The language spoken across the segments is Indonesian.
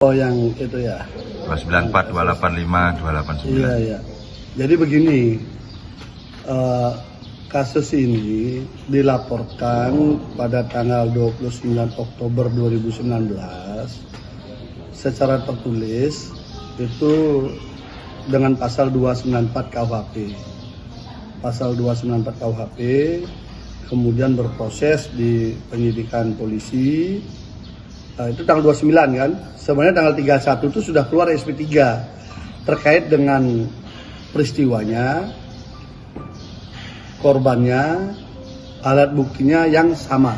Oh, yang itu ya. 294, 285, 289. Iya, iya. Jadi begini, kasus ini dilaporkan pada tanggal 29 Oktober 2019 secara tertulis itu dengan pasal 294 KUHP. Pasal 294 KUHP kemudian berproses di penyidikan polisi. Itu tanggal 29 kan, sebenarnya tanggal 31 itu sudah keluar SP3 terkait dengan peristiwanya, korbannya, alat buktinya yang sama.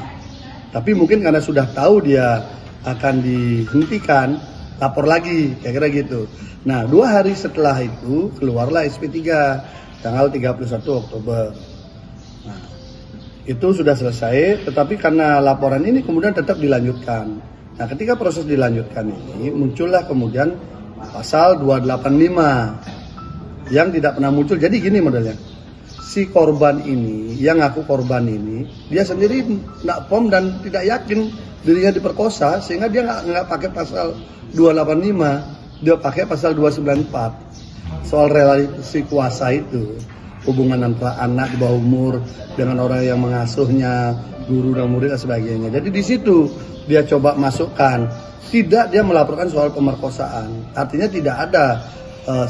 Tapi mungkin karena sudah tahu dia akan dihentikan, lapor lagi, kira-kira gitu. Nah, 2 hari setelah itu keluarlah SP3 tanggal 31 Oktober. Nah, itu sudah selesai, tetapi karena laporan ini kemudian tetap dilanjutkan. Nah, ketika proses dilanjutkan ini, muncullah kemudian pasal 285 yang tidak pernah muncul. Jadi gini modelnya, si korban ini, yang ngaku korban ini, dia sendiri nggak pom dan tidak yakin dirinya diperkosa, sehingga dia nggak pakai pasal 285, dia pakai pasal 294 soal relasi kuasa itu, hubungan antara anak di bawah umur dengan orang yang mengasuhnya, guru dan murid dan sebagainya. Jadi di situ dia coba masukkan, tidak dia melaporkan soal pemerkosaan, artinya tidak ada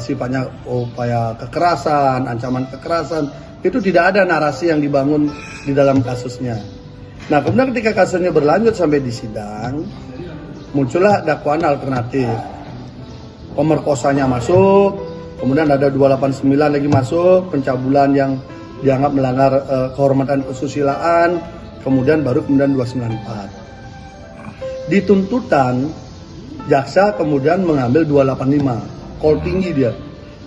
sifatnya upaya kekerasan, ancaman kekerasan, itu tidak ada narasi yang dibangun di dalam kasusnya. Nah, kemudian ketika kasusnya berlanjut sampai di sidang, muncullah dakwaan alternatif, pemerkosanya masuk, kemudian ada 289 lagi masuk, pencabulan yang dianggap melanggar kehormatan kesusilaan, kemudian 294. Di tuntutan, jaksa kemudian mengambil 285, kol tinggi dia.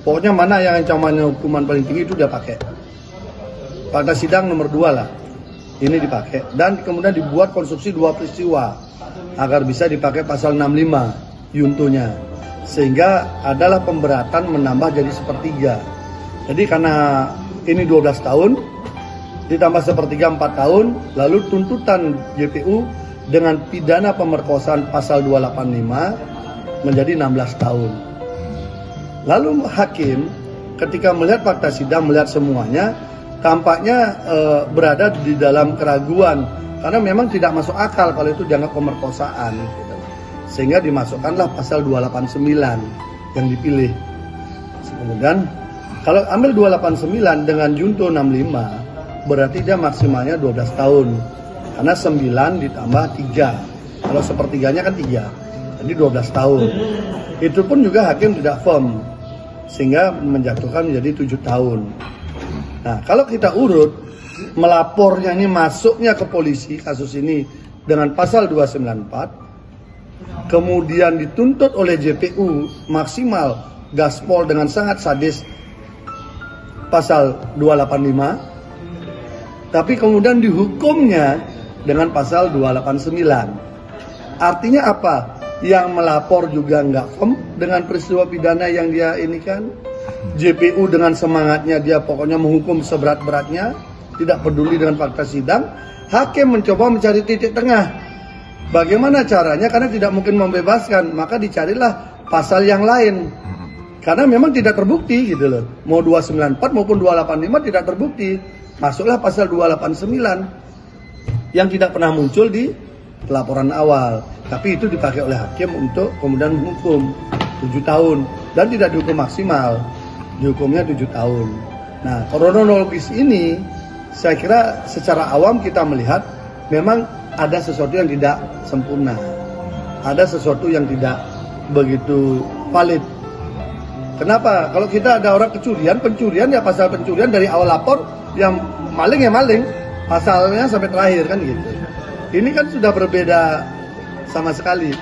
Pokoknya mana yang ancamannya hukuman paling tinggi itu dia pakai. Pada sidang nomor 2 lah, ini dipakai. Dan kemudian dibuat konstruksi 2 peristiwa, agar bisa dipakai pasal 65, yuntunya. Sehingga adalah pemberatan menambah jadi sepertiga. Jadi karena ini 12 tahun, ditambah sepertiga 4 tahun, lalu tuntutan JPU dengan pidana pemerkosaan pasal 285 menjadi 16 tahun. Lalu hakim ketika melihat fakta sidang, melihat semuanya, tampaknya berada di dalam keraguan karena memang tidak masuk akal kalau itu dianggap pemerkosaan, gitu. Sehingga dimasukkanlah pasal 289 yang dipilih. Kemudian kalau ambil 289 dengan junto 65, berarti dia maksimalnya 12 tahun. Karena 9 ditambah 3. Kalau sepertiganya kan 3. Jadi 12 tahun. Itu pun juga hakim tidak firm, sehingga menjatuhkan menjadi 7 tahun. Nah, kalau kita urut, melapornya ini masuknya ke polisi kasus ini dengan pasal 294, kemudian dituntut oleh JPU maksimal gaspol dengan sangat sadis pasal 285, tapi kemudian dihukumnya dengan pasal 289. Artinya apa? Yang melapor juga nggak firm dengan peristiwa pidana yang dia ini kan. JPU dengan semangatnya dia pokoknya menghukum seberat-beratnya, tidak peduli dengan fakta sidang. Hakim mencoba mencari titik tengah. Bagaimana caranya? Karena tidak mungkin membebaskan, maka dicarilah pasal yang lain. Karena memang tidak terbukti gitu loh. Mau 294 maupun 285 tidak terbukti. Masuklah pasal 289 yang tidak pernah muncul di laporan awal. Tapi itu dipakai oleh hakim untuk kemudian menghukum 7 tahun. Dan tidak dihukum maksimal. Dihukumnya 7 tahun. Nah, kronologis ini saya kira secara awam kita melihat memang ada sesuatu yang tidak sempurna. Ada sesuatu yang tidak begitu valid. Kenapa? Kalau kita ada orang pencurian ya pasal pencurian dari awal lapor, yang maling ya maling, pasalnya sampai terakhir kan gitu. Ini kan sudah berbeda sama sekali.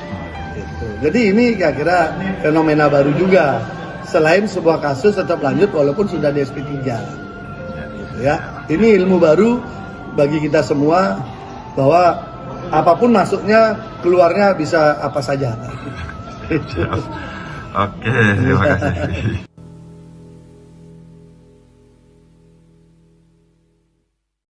Gitu. Jadi ini kira-kira fenomena baru juga. Selain sebuah kasus tetap lanjut walaupun sudah di SP3. Gitu ya. Ini ilmu baru bagi kita semua bahwa apapun masuknya, keluarnya bisa apa saja. Oke, terima kasih.